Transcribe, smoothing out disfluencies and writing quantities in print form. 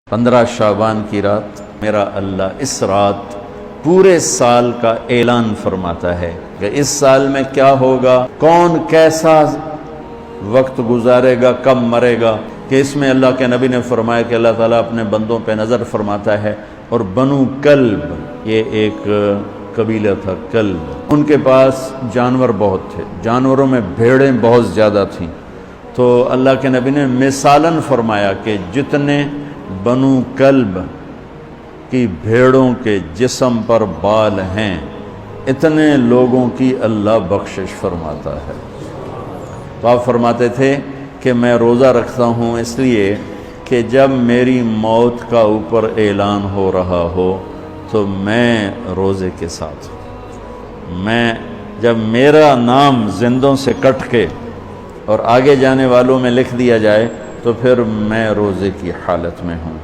15 شعبان کی رات میرا اللہ اس رات پورے سال کا اعلان فرماتا ہے کہ اس سال میں کیا ہوگا، کون کیسا وقت گزارے گا، کب مرے گا، کہ اس میں اللہ کے نبی نے فرمایا کہ اللہ تعالیٰ اپنے بندوں پہ نظر فرماتا ہے۔ اور بنو کلب، یہ ایک قبیلہ تھا کلب، ان کے پاس جانور بہت تھے، جانوروں میں بھیڑیں بہت زیادہ تھیں، تو اللہ کے نبی نے مثالاً فرمایا کہ جتنے بنو کلب کی بھیڑوں کے جسم پر بال ہیں اتنے لوگوں کی اللہ بخشش فرماتا ہے۔ تو آپ فرماتے تھے کہ میں روزہ رکھتا ہوں اس لیے کہ جب میری موت کا اوپر اعلان ہو رہا ہو تو میں روزے کے ساتھ، جب میرا نام زندوں سے کٹ کے اور آگے جانے والوں میں لکھ دیا جائے تو پھر میں روزے کی حالت میں ہوں۔